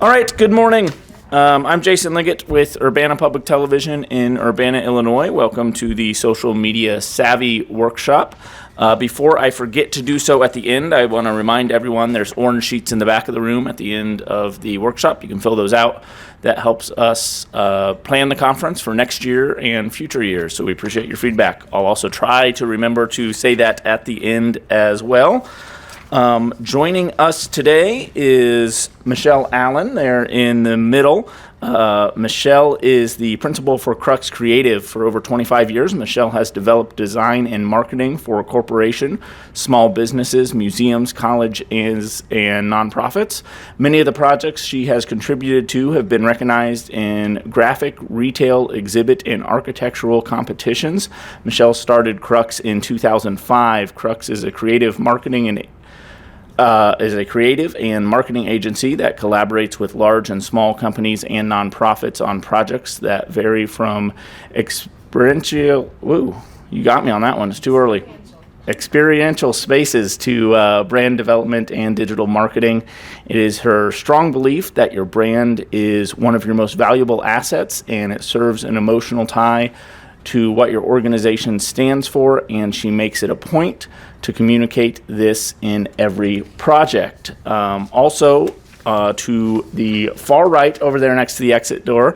All right, good morning. I'm Jason Liggett with Urbana Public Television in Urbana, Illinois. Welcome to the Social Media Savvy Workshop. Before I forget to do so at the end, I want to remind everyone there's orange sheets in the back of the room at the end of the workshop. You can fill those out. That helps us plan the conference for next year and future years, so we appreciate your feedback. I'll also try to remember to say that at the end as well. Joining us today is Michele Allen there in the middle. Michele is the principal for Crux Creative for over 25 years. Michele has developed design and marketing for a corporation, small businesses, museums, colleges, and nonprofits. Many of the projects she has contributed to have been recognized in graphic, retail, exhibit, and architectural competitions. Michele started Crux in 2005. Crux is a creative and marketing agency that collaborates with large and small companies and nonprofits on projects that vary from experiential spaces to brand development and digital marketing. It is her strong belief that your brand is one of your most valuable assets, and it serves an emotional tie to what your organization stands for, and she makes it a point to communicate this in every project. Also, to the far right over there next to the exit door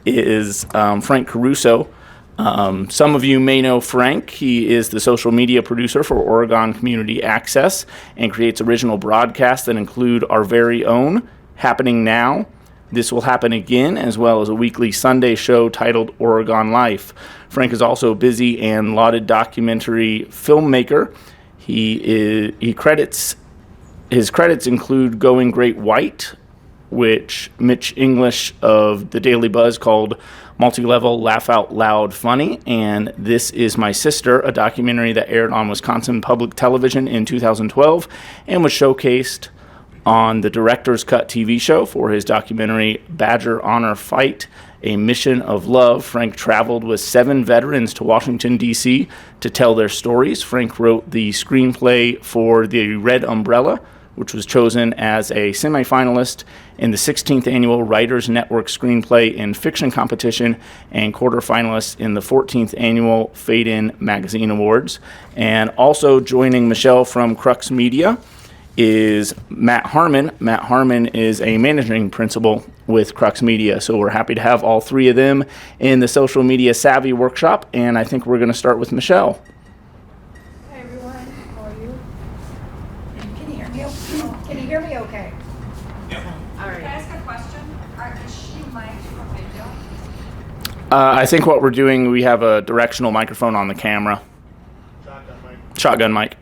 is Frank Caruso. Some of you may know Frank. He is the social media producer for Oregon Community Access and creates original broadcasts that include our very own Happening Now, This Will Happen Again, as well as a weekly Sunday show titled Oregon Life. Frank is also a busy and lauded documentary filmmaker. His credits include Going Great White, which Mitch English of the Daily Buzz called multi-level, laugh out loud funny, and This Is My Sister, a documentary that aired on Wisconsin Public Television in 2012 and was showcased on the Director's Cut TV show for his documentary Badger Honor Fight, A Mission of Love. Frank traveled with 7 veterans to Washington, D.C. to tell their stories. Frank wrote the screenplay for The Red Umbrella, which was chosen as a semifinalist in the 16th Annual Writers Network Screenplay and Fiction Competition and quarterfinalist in the 14th Annual Fade In Magazine Awards. And also joining Michele from Crux Media is Matt Harmon. Matt Harmon is a managing principal with Crux Media, so we're happy to have all three of them in the Social Media Savvy Workshop, and I think we're going to start with Michele. Hi everyone, how are you? Can you hear me? Can you hear me okay? Yep. All right. Can I ask a question? Is she mic'd for video? I think what we're doing, we have a directional microphone on the camera. Shotgun mic.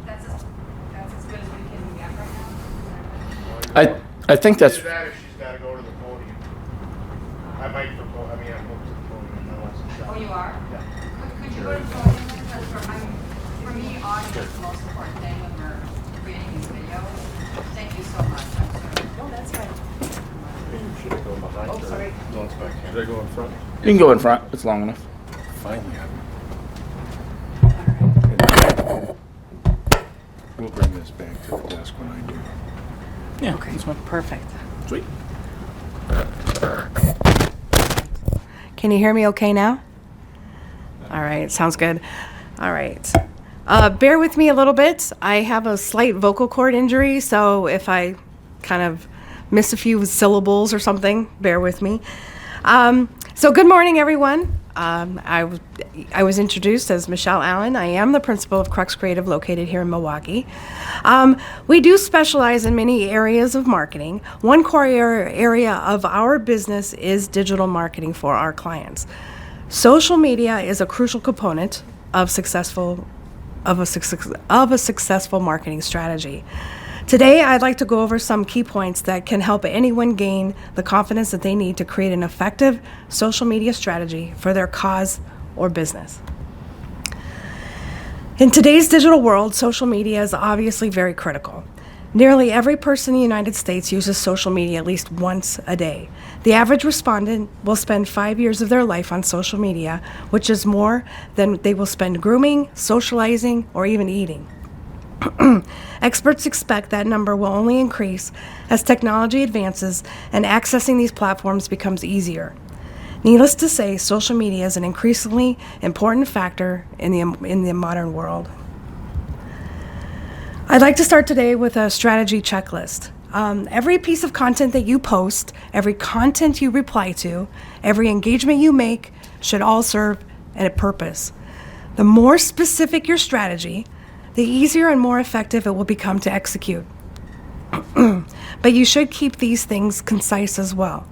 That's as good as we can get right now? I think that's... Either that or she's got to go to the podium. I'm hooked to the podium. Oh, you are? Yeah. Could you go to the podium then? Because for me, audio is the most important thing when we're creating these videos. Thank you so much. I'm sorry. No, that's fine. Should I go behind Oh, her? sorry. No, it's back. Should I go in front? You can go in front. It's long enough. Finally. We'll bring this back to the desk when I do. Yeah, Okay, this one. perfect. Sweet. Can you hear me okay now? All right, sounds good. All right. Bear with me a little bit. I have a slight vocal cord injury, so if I kind of miss a few syllables or something, bear with me. So good morning, everyone. I was introduced as Michele Allen. I am the principal of Crux Creative located here in Milwaukee. We do specialize in many areas of marketing. One core area of our business is digital marketing for our clients. Social media is a crucial component of a successful marketing strategy. Today, I'd like to go over some key points that can help anyone gain the confidence that they need to create an effective social media strategy for their cause or business. In today's digital world, social media is obviously very critical. Nearly every person in the United States uses social media at least once a day. The average respondent will spend 5 years of their life on social media, which is more than they will spend grooming, socializing, or even eating. Experts expect that number will only increase as technology advances and accessing these platforms becomes easier. Needless to say, social media is an increasingly important factor in the modern world. I'd like to start today with a strategy checklist. Every piece of content that you post, every content you reply to, every engagement you make should all serve a purpose. The more specific your strategy, the easier and more effective it will become to execute. But you should keep these things concise as well.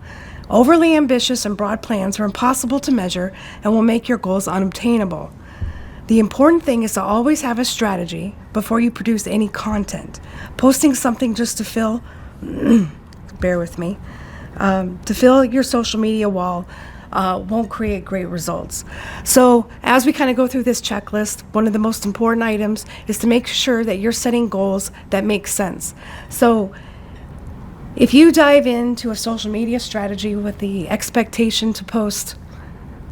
Overly ambitious and broad plans are impossible to measure and will make your goals unobtainable. The important thing is to always have a strategy before you produce any content. Posting something just to fill, bear with me, to fill your social media wall won't create great results. So as we kind of go through this checklist, one of the most important items is to make sure that you're setting goals that make sense. So if you dive into a social media strategy with the expectation to post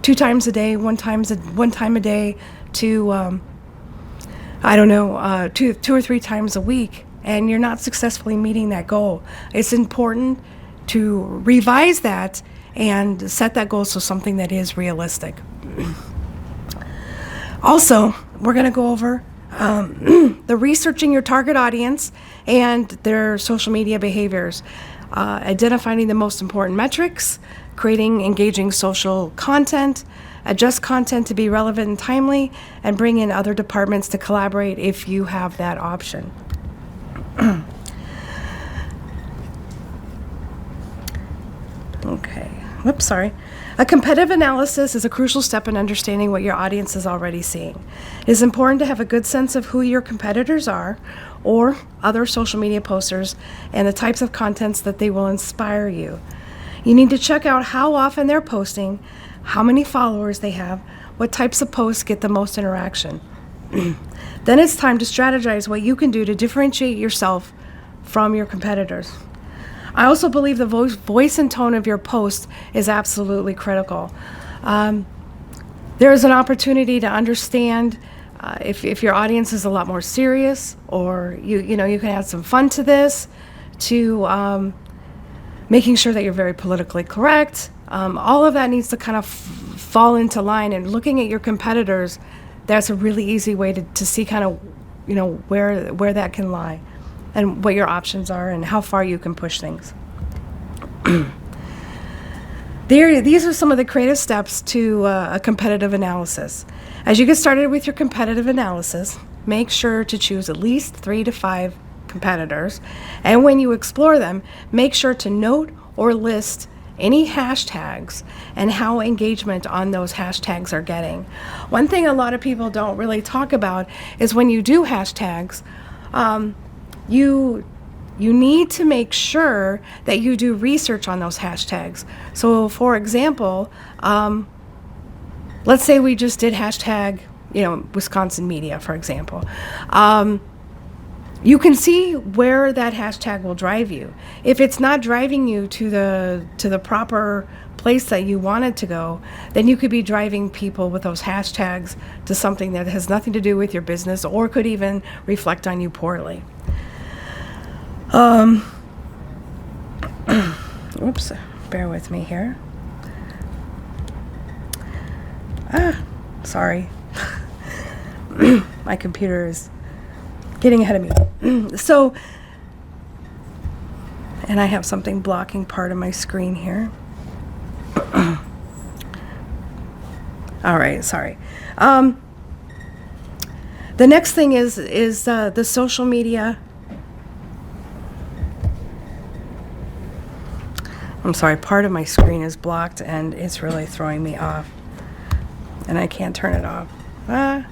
2 times a day, one time a day, to, 2 or 3 times a week, and you're not successfully meeting that goal, it's important to revise that and set that goal so something that is realistic. Also, we're going to go over the researching your target audience and their social media behaviors, identifying the most important metrics, creating engaging social content, adjust content to be relevant and timely, and bring in other departments to collaborate if you have that option. Okay. Whoops, sorry. A competitive analysis is a crucial step in understanding what your audience is already seeing. It is important to have a good sense of who your competitors are or other social media posters and the types of contents that they will inspire you. You need to check out how often they're posting, how many followers they have, what types of posts get the most interaction. Then it's time to strategize what you can do to differentiate yourself from your competitors. I also believe the voice and tone of your post is absolutely critical. There is an opportunity to understand if your audience is a lot more serious, or you can add some fun to this, to making sure that you're very politically correct. All of that needs to kind of fall into line, and looking at your competitors, that's a really easy way to see kind of where that can lie and what your options are and how far you can push things. These are some of the creative steps to a competitive analysis. As you get started with your competitive analysis, make sure to choose at least 3 to 5 competitors, and when you explore them, make sure to note or list any hashtags and how engagement on those hashtags are getting. One thing a lot of people don't really talk about is when you do hashtags, you need to make sure that you do research on those hashtags. So for example, let's say we just did hashtag, Wisconsin media, for example. You can see where that hashtag will drive you. If it's not driving you to the proper place that you wanted to go, then you could be driving people with those hashtags to something that has nothing to do with your business or could even reflect on you poorly. Oops, bear with me here. Sorry. My computer is getting ahead of me. So, and I have something blocking part of my screen here. All right, sorry. The next thing is the social media. I'm sorry, part of my screen is blocked and it's really throwing me off. And I can't turn it off. I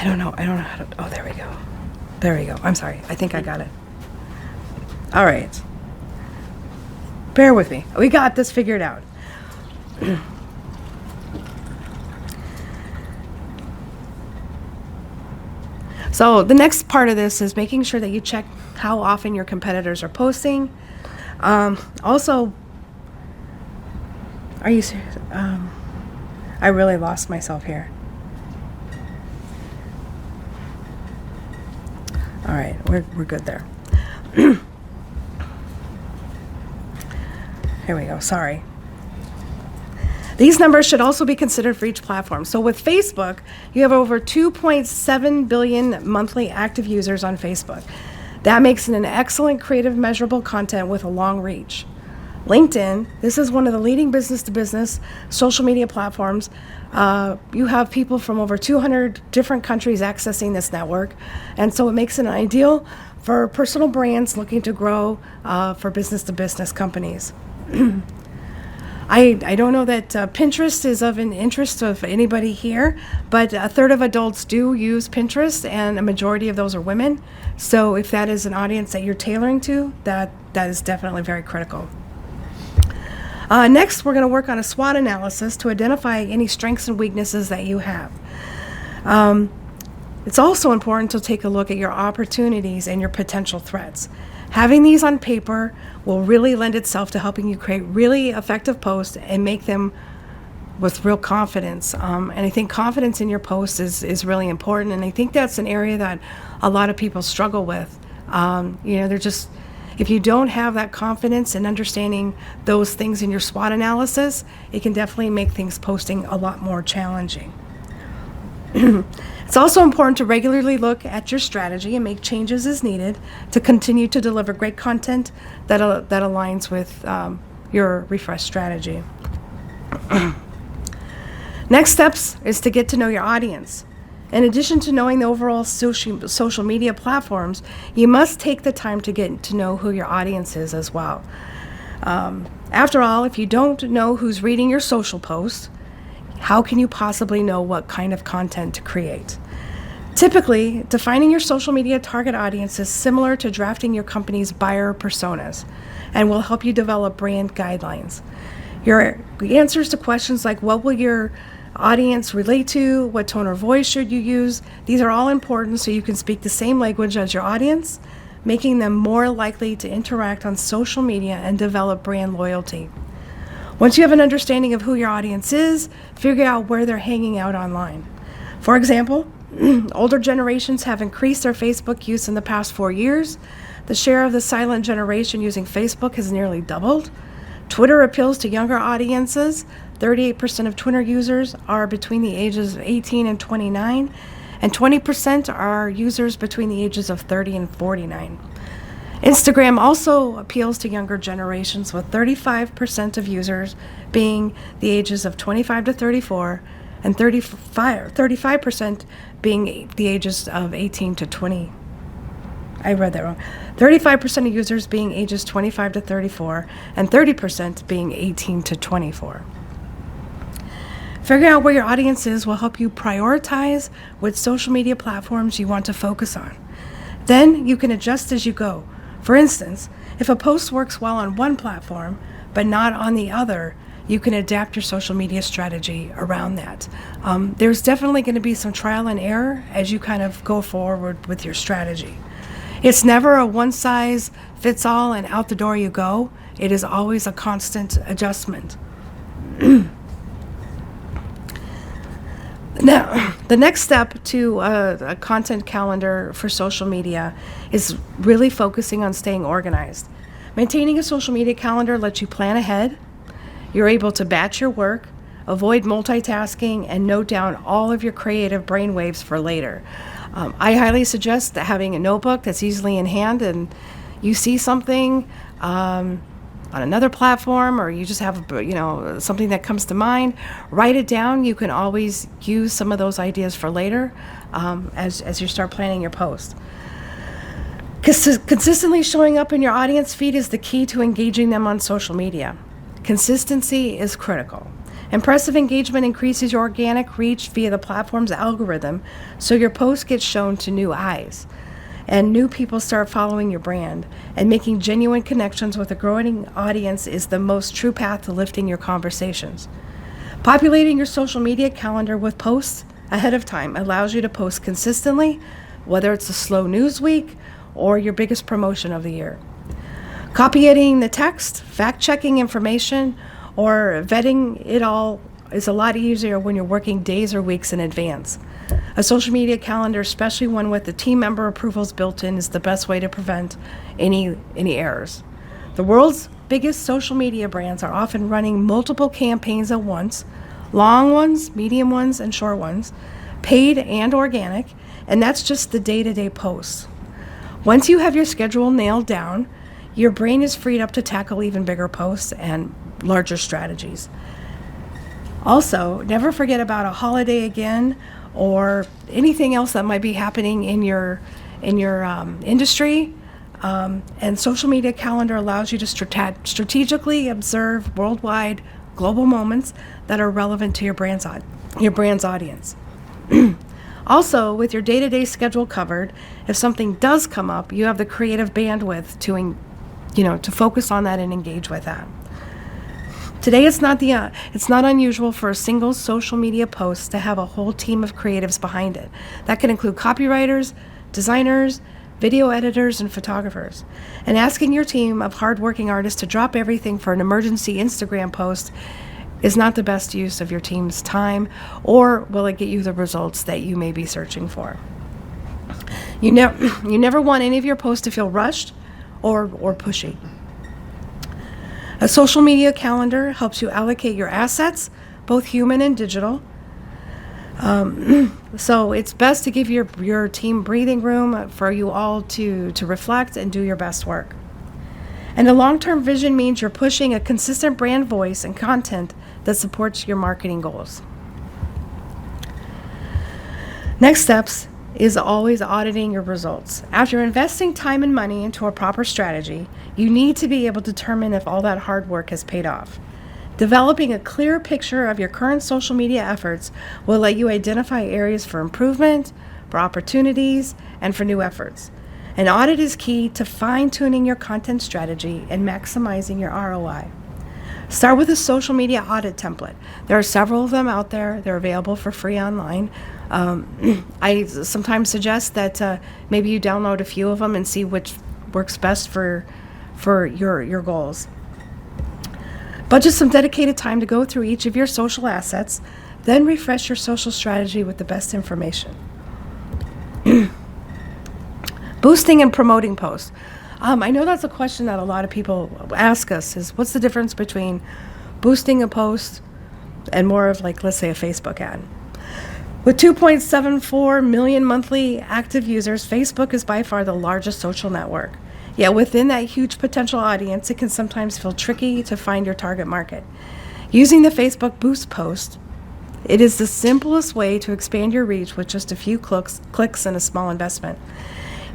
don't know how to, oh, there we go. I'm sorry, I think I got it. All right. Bear with me. We got this figured out. So the next part of this is making sure that you check how often your competitors are posting. Also, are you serious? I really lost myself here. All right, we're good there. Here we go, sorry. These numbers should also be considered for each platform. So with Facebook, you have over 2.7 billion monthly active users on Facebook. That makes it an excellent creative measurable content with a long reach. LinkedIn, this is one of the leading business-to-business social media platforms. You have people from over 200 different countries accessing this network, and so it makes it ideal for personal brands looking to grow for business-to-business companies. I don't know that Pinterest is of an interest of anybody here, but a third of adults do use Pinterest, and a majority of those are women. So if that is an audience that you're tailoring to, that is definitely very critical. Next, we're going to work on a SWOT analysis to identify any strengths and weaknesses that you have. It's also important to take a look at your opportunities and your potential threats. Having these on paper will really lend itself to helping you create really effective posts and make them with real confidence. And I think confidence in your posts is really important. And I think that's an area that a lot of people struggle with. They're just, if you don't have that confidence in understanding those things in your SWOT analysis, it can definitely make things posting a lot more challenging. It's also important to regularly look at your strategy and make changes as needed to continue to deliver great content that aligns with your refreshed strategy. Next steps is to get to know your audience. In addition to knowing the overall social media platforms, you must take the time to get to know who your audience is as well. After all, if you don't know who's reading your social posts, how can you possibly know what kind of content to create? Typically, defining your social media target audience is similar to drafting your company's buyer personas and will help you develop brand guidelines. Your answers to questions like what will your audience relate to, what tone or voice should you use, these are all important so you can speak the same language as your audience, making them more likely to interact on social media and develop brand loyalty. Once you have an understanding of who your audience is, figure out where they're hanging out online. For example, older generations have increased their Facebook use in the past 4 years. The share of the silent generation using Facebook has nearly doubled. Twitter appeals to younger audiences. 38% of Twitter users are between the ages of 18 and 29, and 20% are users between the ages of 30 and 49. Instagram also appeals to younger generations, with 35% of users being the ages of 25 to 34 and 35% being the ages of 18 to 20. I read that wrong. 35% of users being ages 25 to 34 and 30% being 18 to 24. Figuring out where your audience is will help you prioritize which social media platforms you want to focus on. Then you can adjust as you go. For instance, if a post works well on one platform but not on the other, you can adapt your social media strategy around that. There's definitely going to be some trial and error as you kind of go forward with your strategy. It's never a one-size-fits-all and out the door you go. It is always a constant adjustment. Now, the next step to a content calendar for social media is really focusing on staying organized. Maintaining a social media calendar lets you plan ahead. You're able to batch your work, avoid multitasking, and note down all of your creative brainwaves for later. I highly suggest having a notebook that's easily in hand, and you see something on another platform, or you just have something that comes to mind, write it down. You can always use some of those ideas for later as you start planning your post. Consistently showing up in your audience feed is the key to engaging them on social media. Consistency is critical. Impressive engagement increases your organic reach via the platform's algorithm, so your post gets shown to new eyes. And new people start following your brand, and making genuine connections with a growing audience is the most true path to lifting your conversations. Populating your social media calendar with posts ahead of time allows you to post consistently, whether it's a slow news week or your biggest promotion of the year. Copy editing the text, fact-checking information, or vetting it all is a lot easier when you're working days or weeks in advance. A social media calendar, especially one with the team member approvals built in, is the best way to prevent any errors. The world's biggest social media brands are often running multiple campaigns at once, long ones, medium ones, and short ones, paid and organic, and that's just the day-to-day posts. Once you have your schedule nailed down, your brain is freed up to tackle even bigger posts and larger strategies. Also, never forget about a holiday again or anything else that might be happening in your industry. And social media calendar allows you to strategically observe worldwide global moments that are relevant to your brand's audience. Also, with your day-to-day schedule covered, if something does come up, you have the creative bandwidth to focus on that and engage with that. Today, it's not unusual for a single social media post to have a whole team of creatives behind it. That can include copywriters, designers, video editors, and photographers. And asking your team of hardworking artists to drop everything for an emergency Instagram post is not the best use of your team's time, or will it get you the results that you may be searching for. You never want any of your posts to feel rushed or pushy. A social media calendar helps you allocate your assets, both human and digital. So it's best to give your team breathing room for you all to reflect and do your best work. And a long-term vision means you're pushing a consistent brand voice and content that supports your marketing goals. Next steps is always auditing your results. After investing time and money into a proper strategy, you need to be able to determine if all that hard work has paid off. Developing a clear picture of your current social media efforts will let you identify areas for improvement, for opportunities, and for new efforts. An audit is key to fine-tuning your content strategy and maximizing your ROI. Start with a social media audit template. There are several of them out there. They're available for free online. I sometimes suggest that maybe you download a few of them and see which works best for your goals. Budget some dedicated time to go through each of your social assets, then refresh your social strategy with the best information. Boosting and promoting posts. I know that's a question that a lot of people ask us, is what's the difference between boosting a post and more of, like, let's say, a Facebook ad. With 2.74 million monthly active users, Facebook is by far the largest social network. Yet within that huge potential audience, it can sometimes feel tricky to find your target market. Using the Facebook Boost post, it is the simplest way to expand your reach with just a few clicks and a small investment.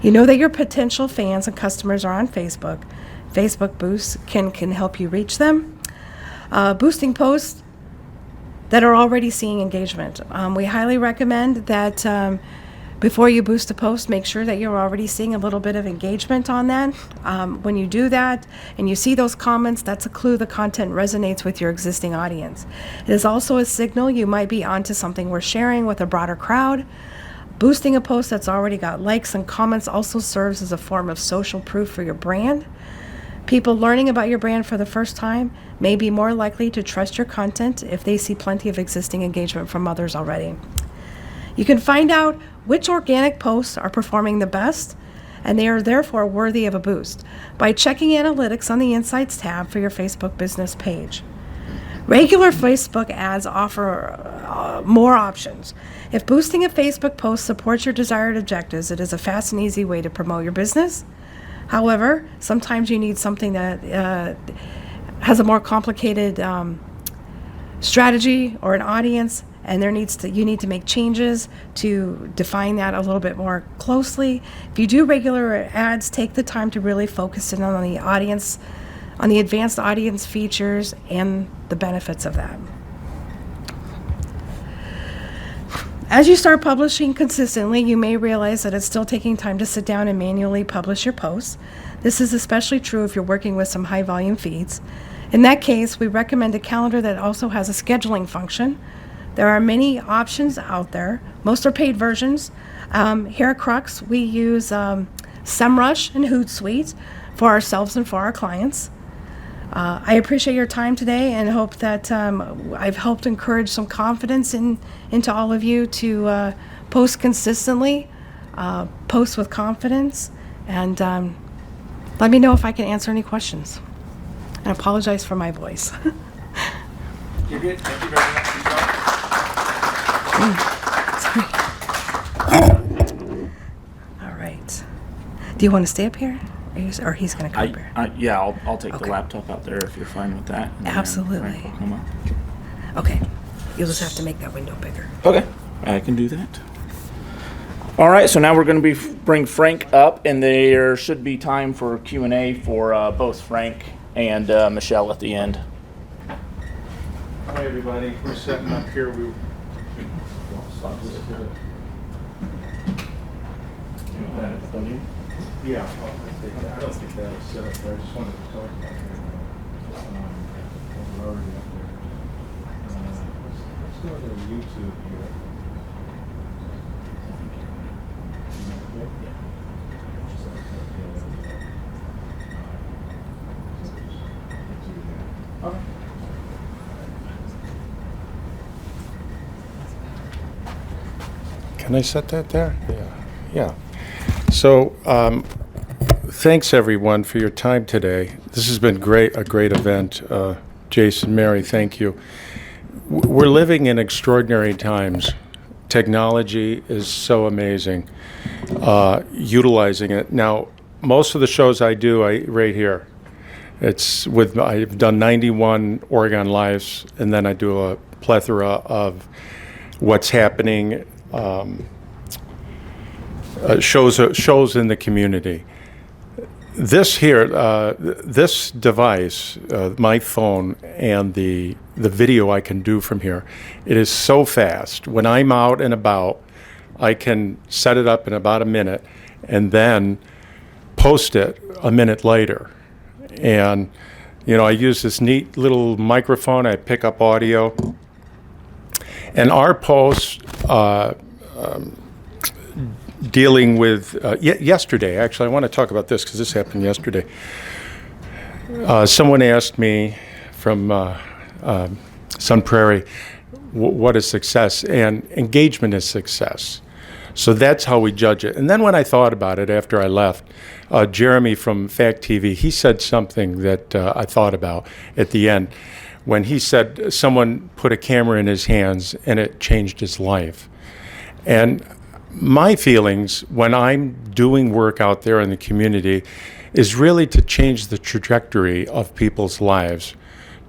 You know that your potential fans and customers are on Facebook. Facebook Boost can help you reach them. Boosting posts that are already seeing engagement. We highly recommend that before you boost a post, make sure that you're already seeing a little bit of engagement on that. When you do that and you see those comments, that's a clue the content resonates with your existing audience. It is also a signal you might be onto something worth sharing with a broader crowd. Boosting a post that's already got likes and comments also serves as a form of social proof for your brand. People learning about your brand for the first time may be more likely to trust your content if they see plenty of existing engagement from others already. You can find out which organic posts are performing the best, and they are therefore worthy of a boost, by checking analytics on the Insights tab for your Facebook business page. Regular Facebook ads offer more options. If boosting a Facebook post supports your desired objectives, it is a fast and easy way to promote your business. However, sometimes you need something that has a more complicated strategy or an audience, and you need to make changes to define that a little bit more closely. If you do regular ads, take the time to really focus in on the audience, on the advanced audience features and the benefits of that. As you start publishing consistently, you may realize that it's still taking time to sit down and manually publish your posts. This is especially true if you're working with some high volume feeds. In that case, we recommend a calendar that also has a scheduling function. There are many options out there. Most are paid versions. Here at Crux, we use SEMrush and Hootsuite for ourselves and for our clients. I appreciate your time today and hope that I've helped encourage some confidence into all of you to post consistently, post with confidence, and let me know if I can answer any questions. And I apologize for my voice. You're good. Thank you very much. All right. Do you want to stay up here? Or he's going to come up here? Yeah, I'll take the Okay. laptop out there if you're fine with that. And then Absolutely. Frank will come up. Okay. You'll just have to make that window bigger. Okay, I can do that. All right, so now we're going to bring Frank up, and there should be time for Q&A for both Frank and Michele at the end. Hi, everybody. We're setting up here. Yeah, I don't think that was set up there. I just wanted to talk about it. We're already up there. Let's go to YouTube here. Can I set that there? Yeah. So, thanks everyone for your time today. This has been a great event. Jason, Mary, thank you. We're living in extraordinary times. Technology is so amazing. Utilizing it. Now, most of the shows I do, right here. I've done 91 Oregon Lives, and then I do a plethora of what's happening, shows in the community. This here, this device, my phone, and the video I can do from here, it is so fast. When I'm out and about, I can set it up in about a minute and then post it a minute later. And, I use this neat little microphone. I pick up audio. And our posts, dealing with, yesterday, actually, I want to talk about this because this happened yesterday. Someone asked me from Sun Prairie, what is success? And engagement is success. So that's how we judge it. And then when I thought about it after I left, Jeremy from Fact TV, he said something that I thought about at the end when he said someone put a camera in his hands and it changed his life. And my feelings when I'm doing work out there in the community is really to change the trajectory of people's lives,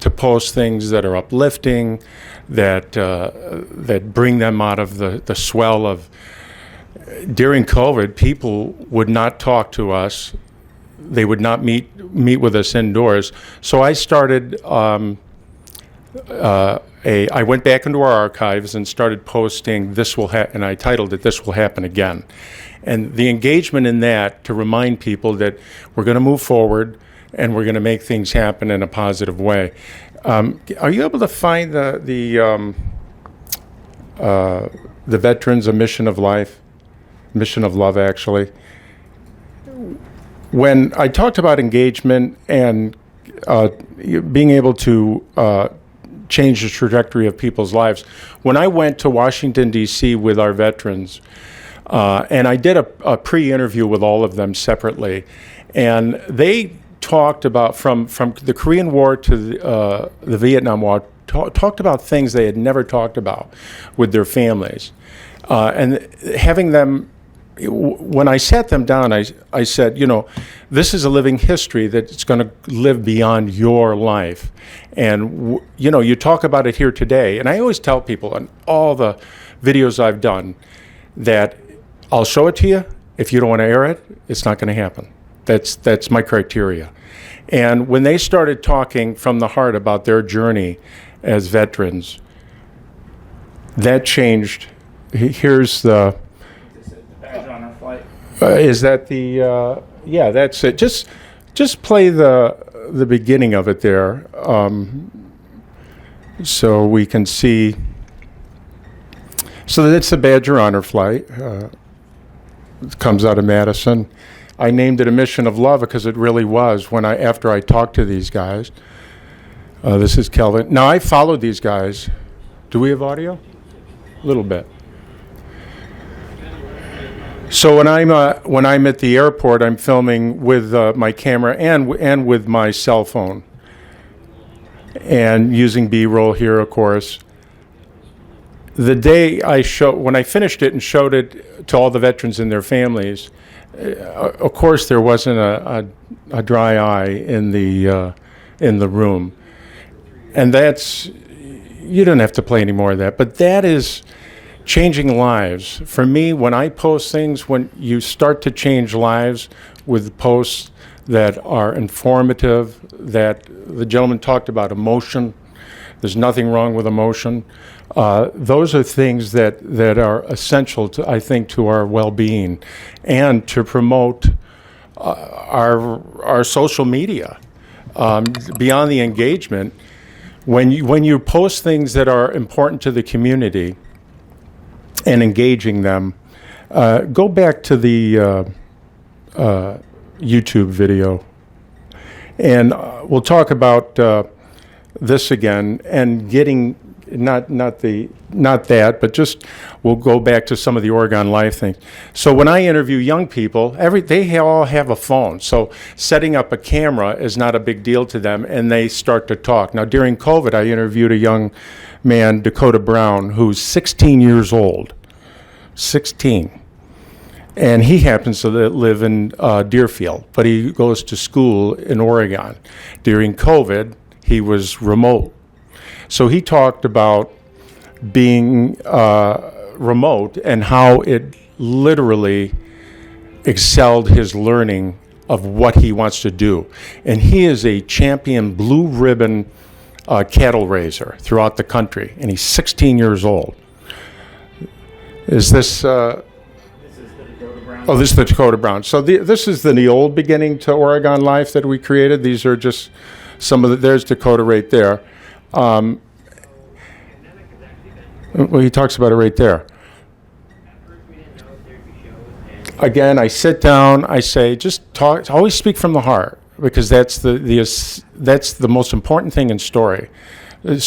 to post things that are uplifting, that bring them out of the swell of. During COVID, people would not talk to us. They would not meet with us indoors. So I started I went back into our archives and started posting and I titled it "This Will Happen Again," and the engagement in that to remind people that we're going to move forward and we're going to make things happen in a positive way. Are you able to find the veterans, a mission of life? Mission of love, actually. When I talked about engagement and being able to change the trajectory of people's lives, when I went to Washington, D.C. with our veterans, and I did a pre-interview with all of them separately, and they talked about, from the Korean War to the Vietnam War, talked about things they had never talked about with their families. And having them, when I sat them down, I said, this is a living history that's going to live beyond your life. And, you talk about it here today. And I always tell people on all the videos I've done that I'll show it to you. If you don't want to air it, it's not going to happen. That's my criteria. And when they started talking from the heart about their journey as veterans, that changed. Here's the Badge on our flight. is that the yeah, that's it. Just play the beginning of it there, so we can see. So that's the Badger Honor flight. It comes out of Madison. I named it a mission of love because it really was after I talked to these guys. This is Kelvin. Now I followed these guys. Do we have audio? A little bit. So when I'm at the airport, I'm filming with my camera and with my cell phone, and using B-roll here, of course. The day when I finished it and showed it to all the veterans and their families, of course there wasn't a dry eye in the room, and you don't have to play any more of that, but that is changing lives. For me, when I post things, when you start to change lives with posts that are informative, that the gentleman talked about emotion, there's nothing wrong with emotion. Those are things that are essential to, I think, to our well-being and to promote our social media. Beyond the engagement, when you post things that are important to the community and engaging them, go back to the YouTube video, and we'll talk about this again and getting not that, but just we'll go back to some of the Oregon Life things. So when I interview young people, they all have a phone, so setting up a camera is not a big deal to them, and they start to talk. Now during COVID, I interviewed a young man, Dakota Brown, who's 16 years old, 16. And he happens to live in Deerfield, but he goes to school in Oregon. During COVID, he was remote. So he talked about being remote and how it literally excelled his learning of what he wants to do. And he is a champion blue ribbon cattle raiser throughout the country, and he's 16 years old. Is this... Oh, this is the Dakota Brown. So this is the old beginning to Oregon Life that we created. These are just some of there's Dakota right there. Well, he talks about it right there. Again, I sit down, I say, just talk, always speak from the heart, because that's the most important thing in story. The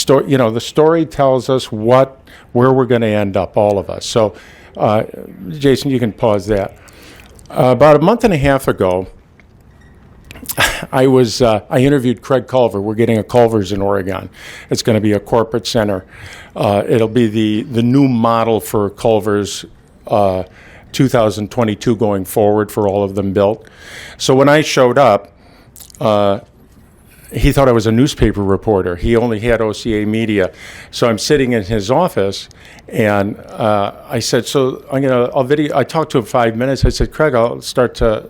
story tells us where we're going to end up, all of us. So, Jason, you can pause that. About a month and a half ago, I interviewed Craig Culver. We're getting a Culver's in Oregon. It's going to be a corporate center. It'll be the new model for Culver's 2022 going forward for all of them built. So when I showed up, he thought I was a newspaper reporter. He only had OCA Media. So I'm sitting in his office, and I said, so I'll video. I talked to him 5 minutes. I said, Craig, I'll start to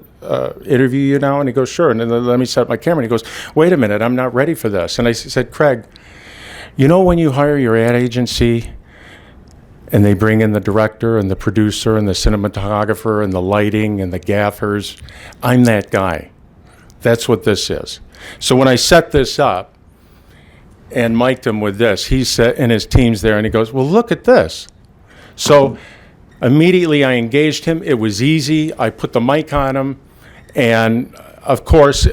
interview you now. And he goes, sure. And then let me set up my camera. And he goes, wait a minute, I'm not ready for this. And I said, Craig, when you hire your ad agency and they bring in the director and the producer and the cinematographer and the lighting and the gaffers, I'm that guy. That's what this is. So when I set this up and mic'd him with this, he said, and his team's there, and he goes, well, look at this. So immediately I engaged him. It was easy. I put the mic on him. And of course,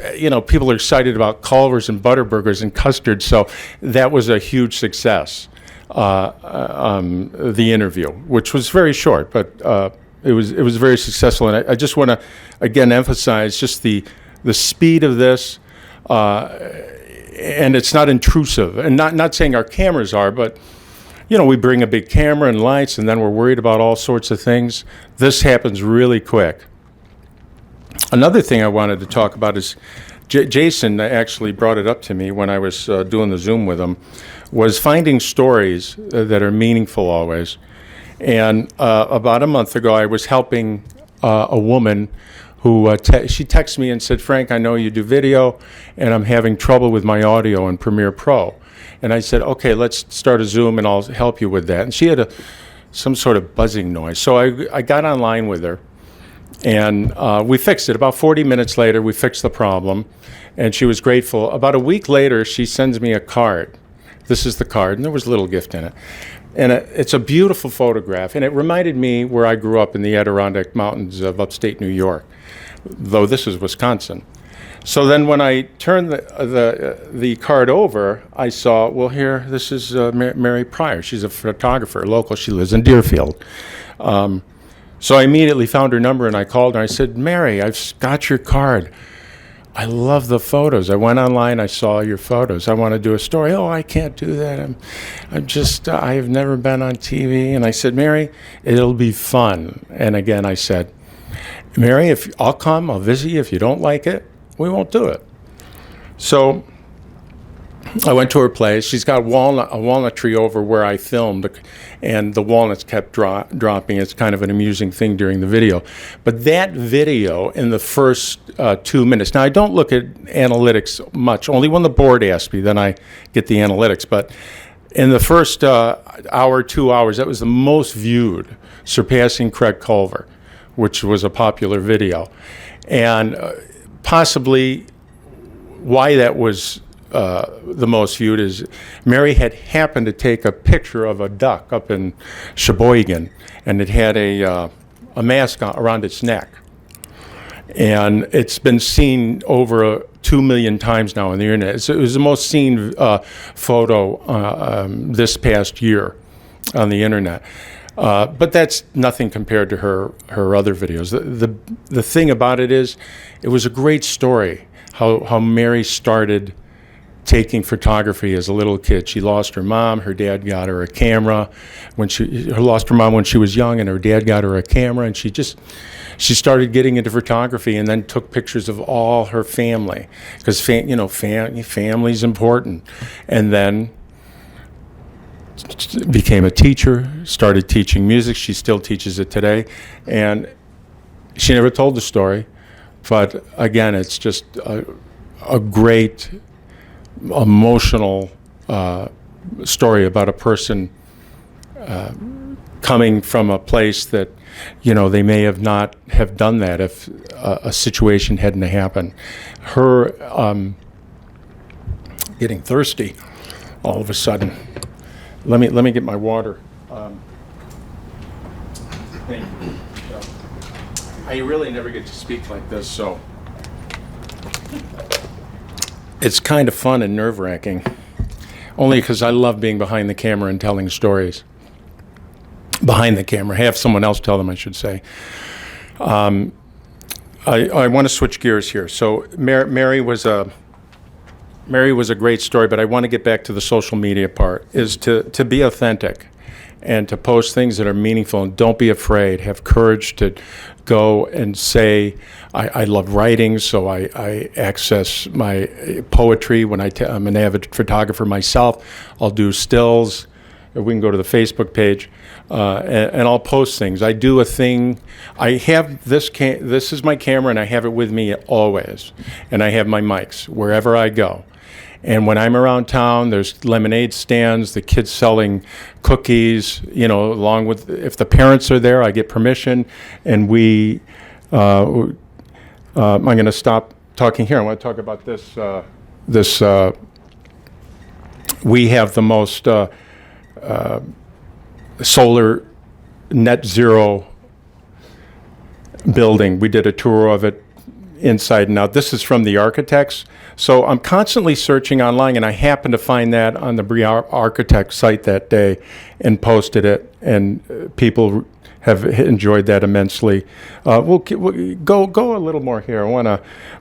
people are excited about Culver's and Butterburgers and custard. So that was a huge success, the interview, which was very short, but it was very successful. And I just want to, again, emphasize just the speed of this. And it's not intrusive, and not saying our cameras are, but we bring a big camera and lights, and then we're worried about all sorts of things. This happens really quick. Another thing I wanted to talk about is Jason actually brought it up to me when I was doing the Zoom with him, was finding stories that are meaningful always. And about a month ago, I was helping a woman who she texted me and said, Frank, I know you do video, and I'm having trouble with my audio in Premiere Pro. And I said, okay, let's start a Zoom, and I'll help you with that. And she had some sort of buzzing noise. So I got online with her, and we fixed it. About 40 minutes later, we fixed the problem, and she was grateful. About a week later, she sends me a card. This is the card, and there was a little gift in it. And it's a beautiful photograph, and it reminded me where I grew up in the Adirondack Mountains of upstate New York, though this is Wisconsin. So then when I turned the card over, I saw, well, here, this is Mary Pryor. She's a photographer, local. She lives in Deerfield. So I immediately found her number and I called her. I said, Mary, I've got your card. I love the photos. I went online, I saw your photos. I want to do a story. Oh, I can't do that. I have never been on TV. And I said, Mary, it'll be fun. And again, I said, Mary, if I'll come, I'll visit you. If you don't like it, we won't do it. So I went to her place. She's got a walnut tree over where I filmed, and the walnuts kept dropping. It's kind of an amusing thing during the video. But that video, in the first 2 minutes, now I don't look at analytics much, only when the board asks me, then I get the analytics. But in the first hour, 2 hours, that was the most viewed, surpassing Craig Culver, which was a popular video. And possibly why that was the most viewed is Mary had happened to take a picture of a duck up in Sheboygan, and it had a mask around its neck. And it's been seen over 2 million times now on the internet. It was the most seen photo this past year on the internet. But that's nothing compared to her other videos. The thing about it is, it was a great story, how Mary started taking photography as a little kid. She lost her mom. Her dad got her a camera. Lost her mom when she was young, and her dad got her a camera, and she started getting into photography, and then took pictures of all her family, because family's important. And then became a teacher, started teaching music. She still teaches it today, and she never told the story. But again, it's just a great emotional story about a person coming from a place that, they may have not have done that if a situation hadn't happened. Her getting thirsty all of a sudden. Let me get my water. Thank you. I really never get to speak like this, so it's kind of fun and nerve-wracking, only because I love being behind the camera and telling stories. Behind the camera, have someone else tell them, I should say. I want to switch gears here. So Mary was a great story, but I want to get back to the social media part, is to be authentic and to post things that are meaningful, and don't be afraid. Have courage to go and say, I love writing, so I access my poetry. When I'm an avid photographer myself, I'll do stills. We can go to the Facebook page, and I'll post things. I do a thing. I have this is my camera, and I have it with me always. And I have my mics wherever I go. And when I'm around town, there's lemonade stands, the kids selling cookies, along with, if the parents are there, I get permission, and I'm going to stop talking here. I want to talk about this. We have the most solar net zero building. We did a tour of it inside and out. This is from the architects. So I'm constantly searching online, and I happened to find that on the Bree Architect site that day and posted it, and people have enjoyed that immensely. We'll go a little more here.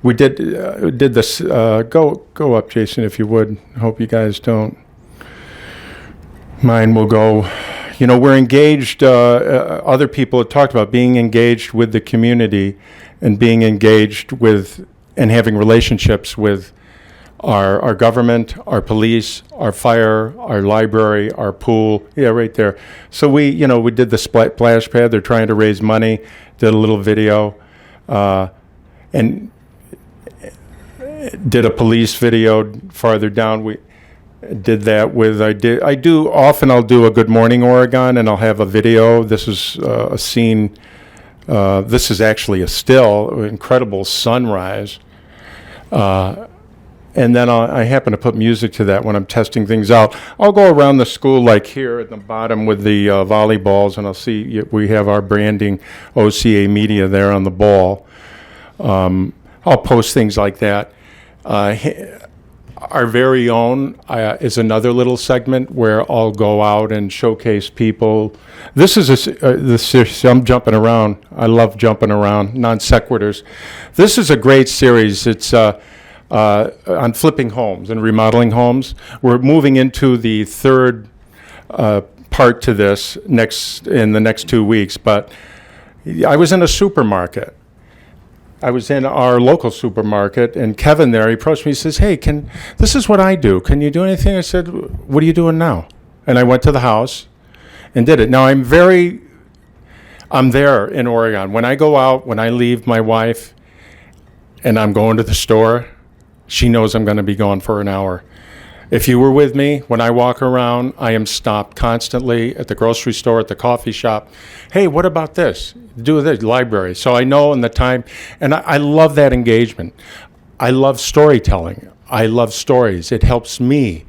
We did this. Go up, Jason, if you would. I hope you guys don't mind. We'll go. We're engaged. Other people have talked about being engaged with the community, and being engaged with and having relationships with our government, our police, our fire, our library, our pool. Yeah, right there. So we did the splash pad. They're trying to raise money. Did a little video, and did a police video farther down. We did that with I'll do a Good Morning Oregon, and I'll have a video. This is a scene. This is actually a still, incredible sunrise. And then I happen to put music to that when I'm testing things out. I'll go around the school, like here at the bottom with the volleyballs, and I'll see we have our branding, OCA Media, there on the ball. I'll post things like that. our very own is another little segment where I'll go out and showcase people. This is I'm jumping around. I love jumping around, non sequiturs. This is a great series. It's on flipping homes and remodeling homes. We're moving into the third part to this in the next 2 weeks. But I was in a supermarket. I was in our local supermarket, and Kevin there, he approached me, he says, hey, this is what I do. Can you do anything? I said, what are you doing now? And I went to the house and did it. Now, I'm there in Oregon. When I go out, when I leave my wife, and I'm going to the store, she knows I'm going to be gone for an hour. If you were with me, when I walk around, I am stopped constantly at the grocery store, at the coffee shop. Hey, what about this? Do this, library. So I know in the time, and I love that engagement. I love storytelling. I love stories. It helps me.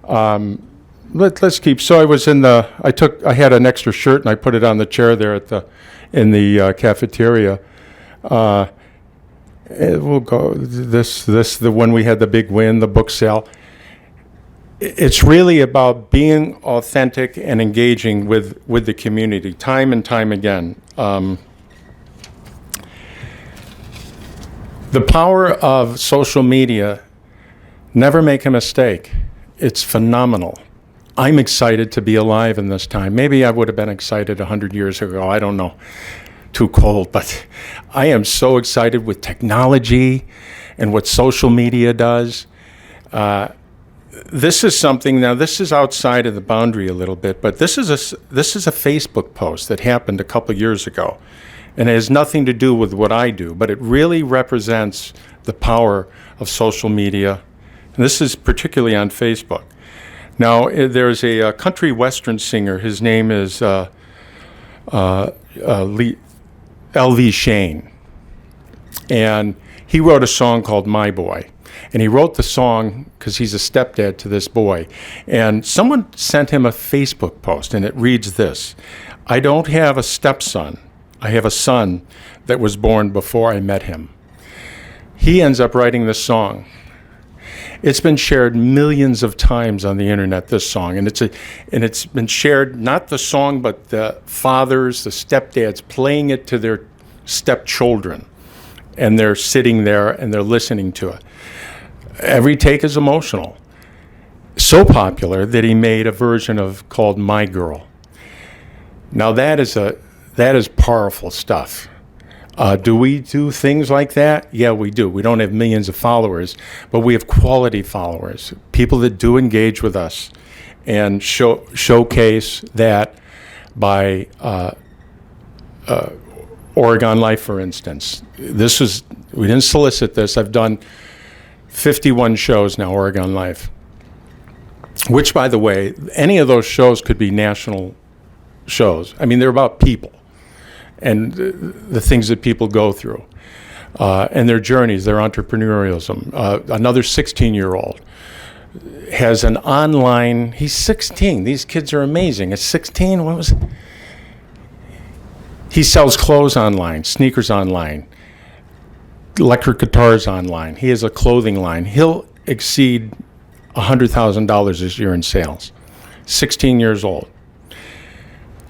Let's keep. So I had an extra shirt and I put it on the chair there in the cafeteria. We'll go the one we had the big win, the book sale. It's really about being authentic and engaging with the community time and time again. The power of social media, never make a mistake. It's phenomenal. I'm excited to be alive in this time. Maybe I would have been excited 100 years ago. I don't know. Too cold. But I am so excited with technology and what social media does. This is something, now this is outside of the boundary a little bit, but this is a Facebook post that happened a couple years ago. And it has nothing to do with what I do, but it really represents the power of social media. And this is particularly on Facebook. Now, there's a country western singer. His name is L.V. Shane. And he wrote a song called My Boy. And he wrote the song because he's a stepdad to this boy. And someone sent him a Facebook post, and it reads this: I don't have a stepson. I have a son that was born before I met him. He ends up writing this song. It's been shared millions of times on the internet, this song. And it's been shared, not the song, but the fathers, the stepdads playing it to their stepchildren. And they're sitting there and they're listening to it. Every take is emotional. So popular that he made a version called My Girl. Now that is powerful stuff. Do we do things like that? Yeah, we do. We don't have millions of followers, but we have quality followers, people that do engage with us and showcase that by Oregon Life, for instance. We didn't solicit this. I've done 51 shows now, Oregon Life, which, by the way, any of those shows could be national shows. I mean, they're about people and the things that people go through and their journeys, their entrepreneurialism. Another 16-year-old has an online, he's 16. These kids are amazing. At 16, what was it? He sells clothes online, sneakers online, electric guitars online. He has a clothing line. He'll exceed $100,000 this year in sales. 16 years old.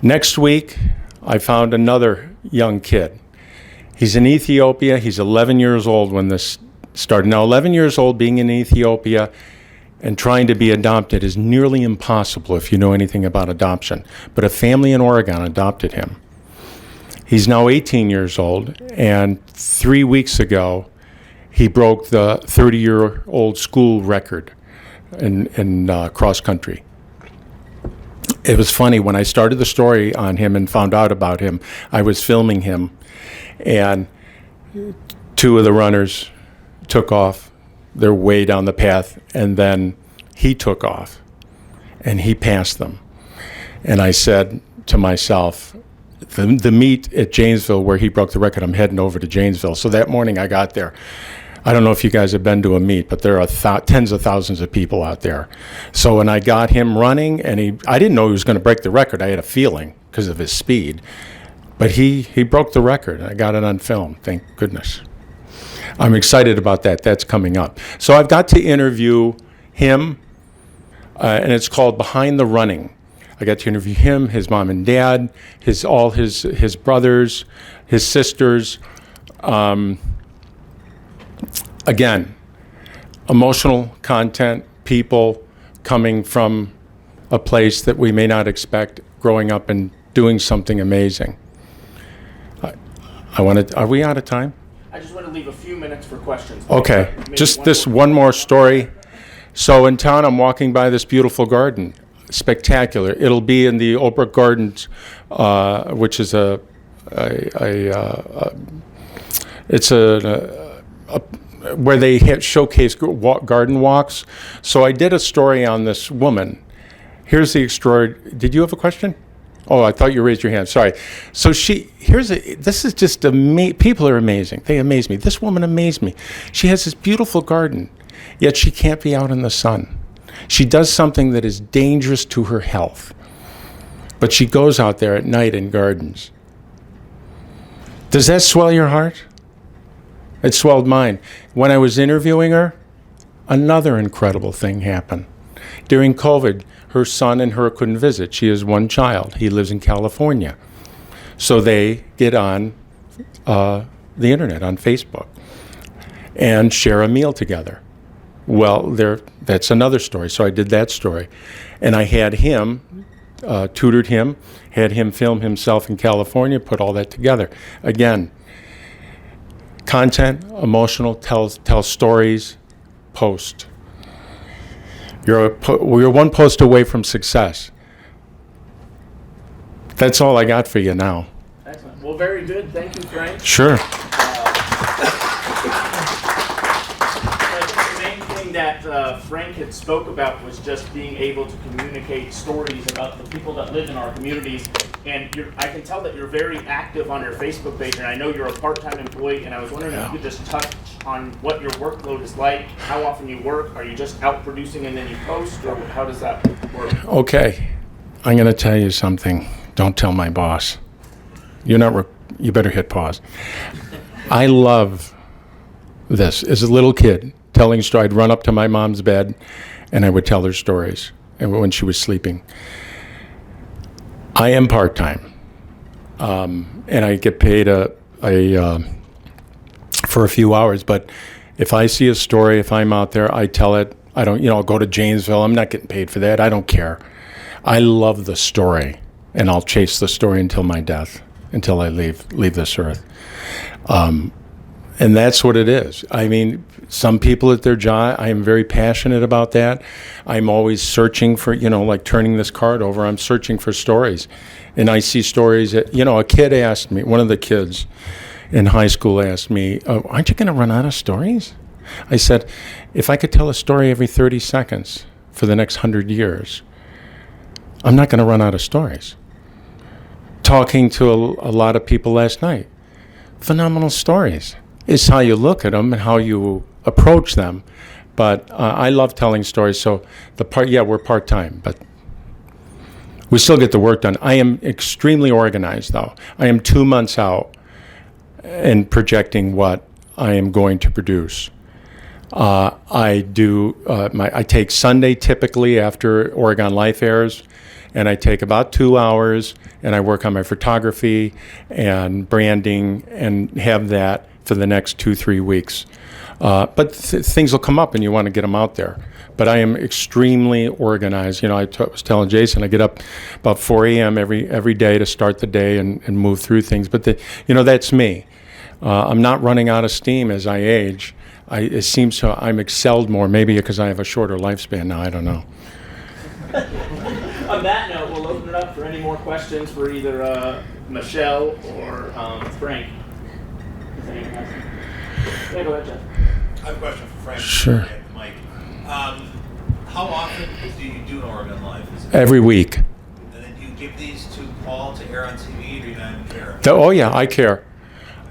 Next week, I found another young kid. He's in Ethiopia. He's 11 years old when this started. Now, 11 years old, being in Ethiopia and trying to be adopted is nearly impossible if you know anything about adoption. But a family in Oregon adopted him. He's now 18 years old, and 3 weeks ago, he broke the 30-year-old school record in cross country. It was funny, when I started the story on him and found out about him, I was filming him, and two of the runners took off. They're way down the path, and then he took off, and he passed them. And I said to myself, the meet at Janesville where he broke the record, I'm heading over to Janesville. So that morning I got there. I don't know if you guys have been to a meet, but there are tens of thousands of people out there. So when I got him running, and I didn't know he was going to break the record. I had a feeling because of his speed. But he broke the record. I got it on film, thank goodness. I'm excited about that. That's coming up. So I've got to interview him, and it's called Behind the Running. I got to interview him, his mom and dad, all his brothers, his sisters. Again, emotional content, people coming from a place that we may not expect, growing up and doing something amazing. Are we out of time? I just want to leave a few minutes for questions. Okay, Maybe just this one more story. So in town, I'm walking by this beautiful garden, spectacular. It'll be in the Old Brook Gardens, which is where they showcase garden walks. So I did a story on this woman. Here's the extraordinary. Did you have a question? Oh, I thought you raised your hand. Sorry. So this is just people are amazing. They amaze me. This woman amazed me. She has this beautiful garden, yet she can't be out in the sun. She does something that is dangerous to her health, but she goes out there at night and gardens. Does that swell your heart? It swelled mine. When I was interviewing her, another incredible thing happened. During COVID, her son and her couldn't visit. She has one child. He lives in California. So they get on the internet, on Facebook, and share a meal together. Well, that's another story. So I did that story. And I had him, tutored him, had him film himself in California, put all that together. Again, content, emotional, tell stories, post. You're one post away from success. That's all I got for you now. Excellent. Well, very good. Thank you, Frank. Sure. I think the main thing that Frank had spoke about was just being able to communicate stories about the people that live in our communities. And I can tell that you're very active on your Facebook page, and I know you're a part-time employee, and I was wondering if you could just touch on what your workload is like, how often you work. Are you just out producing and then you post, or how does that work? Okay. I'm going to tell you something. Don't tell my boss. You better hit pause. I love this. As a little kid, telling stories, I'd run up to my mom's bed and I would tell her stories when she was sleeping. I am part-time, and I get paid for a few hours, but if I see a story, if I'm out there, I tell it. I don't, I'll go to Janesville. I'm not getting paid for that. I don't care. I love the story, and I'll chase the story until my death, until I leave this earth. And that's what it is. I mean, some people at their job, I am very passionate about that. I'm always searching for, like turning this card over, I'm searching for stories. And I see stories that, a kid asked me, one of the kids in high school asked me, aren't you going to run out of stories? I said, if I could tell a story every 30 seconds for the next 100 years, I'm not going to run out of stories. Talking to a lot of people last night, phenomenal stories. It's how you look at them and how you approach them. But I love telling stories. So we're part-time, but we still get the work done. I am extremely organized, though. I am 2 months out and projecting what I am going to produce. I take Sunday typically after Oregon Life airs, and I take about 2 hours, and I work on my photography and branding and have that for the next 2-3 weeks. But things will come up and you want to get them out there. But I am extremely organized. I was telling Jason, I get up about 4 a.m. every day to start the day and move through things. But that's me. I'm not running out of steam as I age. It seems so I'm excelled more, maybe because I have a shorter lifespan now. I don't know. On that note, we'll open it up for any more questions for either Michele or Frank. Yeah, go ahead, Jeff. I have a question for Frank. Sure. Mike. How often do you do an Oregon Live? Every week. And then do you give these to Paul to air on TV, or do you not even care? Oh yeah, I care.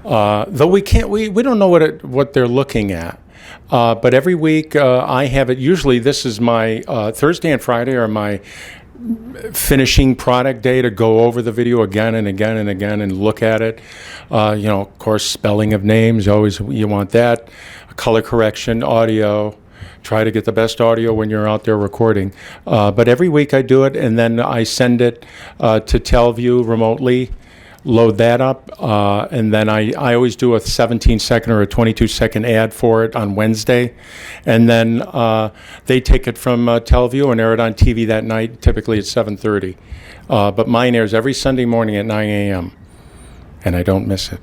Though we don't know what they're looking at. But every week I have it. Usually this is my Thursday and Friday are my finishing product day to go over the video again and again and again and look at it. Of course, spelling of names, you want that. Color correction, audio. Try to get the best audio when you're out there recording. But every week I do it, and then I send it to TelView remotely, load that up, and then I always do a 17-second or a 22-second ad for it on Wednesday. And then they take it from TelView and air it on TV that night, typically at 7:30. But mine airs every Sunday morning at 9 a.m., and I don't miss it.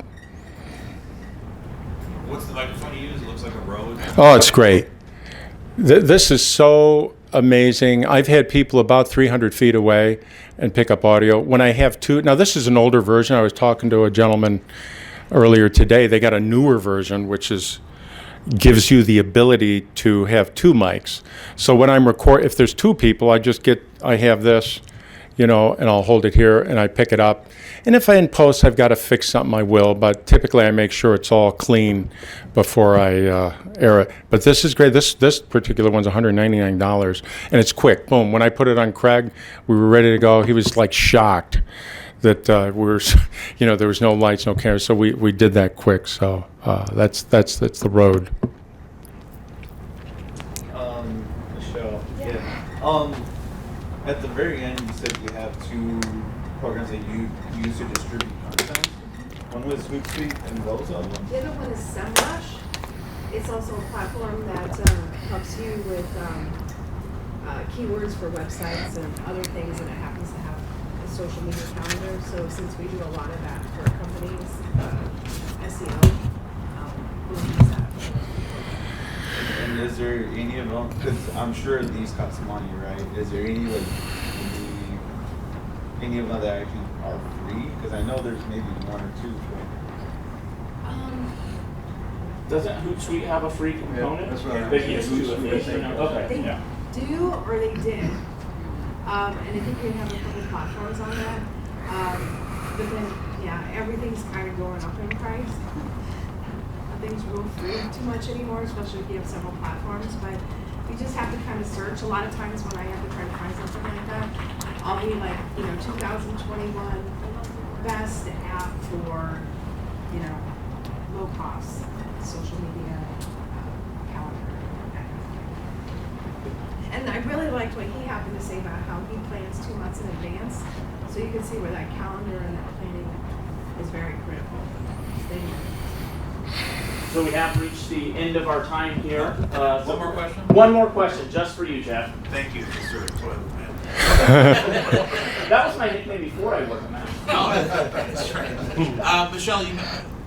What's the microphone you use? It looks like a Rode. Oh, it's great. This is so amazing. I've had people about 300 feet away and pick up audio. When I have two, now this is an older version. I was talking to a gentleman earlier today. They got a newer version, which gives you the ability to have two mics. So when I'm if there's two people, I have this, and I'll hold it here and I pick it up. And if in post I've got to fix something, I will. But typically I make sure it's all clean before I air it. But this is great. This particular one's $199, and it's quick. Boom. When I put it on Craig, we were ready to go. He was like shocked that there was no lights, no cameras. So we did that quick. So that's the road. Michele. Yeah. At the very end, you said you have two programs that you use to distribute content. One was Hootsuite and those other ones? The other one is SEMrush. It's also a platform that helps you with keywords for websites and other things, and it happens to have a social media calendar. So since we do a lot of that for companies, SEO, we'll use that. And is there any of them, because I'm sure these cost money, right? Is there any any of them that actually are free? Because I know there's maybe one or two. Doesn't Hootsuite have a free component? that's right. They used to, at least. Okay, They yeah. do or they did. And I think we have a couple platforms on that. But then, yeah, everything's kind of going up in price. Nothing's real free too much anymore, especially if you have several platforms. But you just have to kind of search. A lot of times when I have to try to find something like that, I'll be like, 2021 best app for, low cost social media calendar. That kind of thing. And I really liked what he happened to say about how he plans 2 months in advance. So you can see where that calendar and that planning is very critical. So we have reached the end of our time here. One more question? One more question, just for you, Jeff. Thank you, Mr. Toilet Man. That was my nickname before I worked on that. No, that's right. Michele,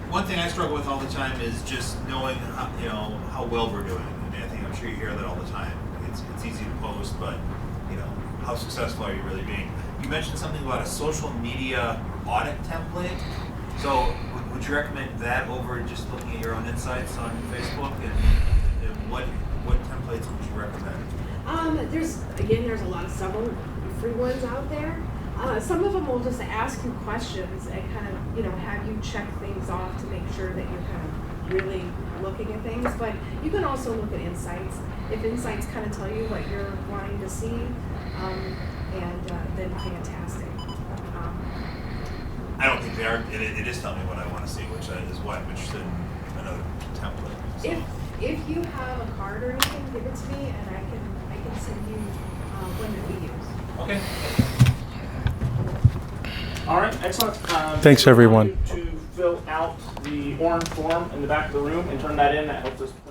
one thing I struggle with all the time is just knowing how well we're doing. I mean, I'm sure you hear that all the time. It's easy to post, but how successful are you really being? You mentioned something about a social media audit template. So would you recommend that over just looking at your own insights on Facebook? And what templates would you recommend? There's a lot of several free ones out there. Some of them will just ask you questions and kind of, have you check things off to make sure that you're kind of really looking at things. But you can also look at insights. If insights kind of tell you what you're wanting to see, then fantastic. I don't think they are. It is telling me what I want to see, which is why I'm interested in another template. So. If you have a card or anything, give it to me, and I can send you one that we use. Okay. All right, excellent. Thanks, everyone. To fill out the orange form in the back of the room and turn that in. That helps us plan.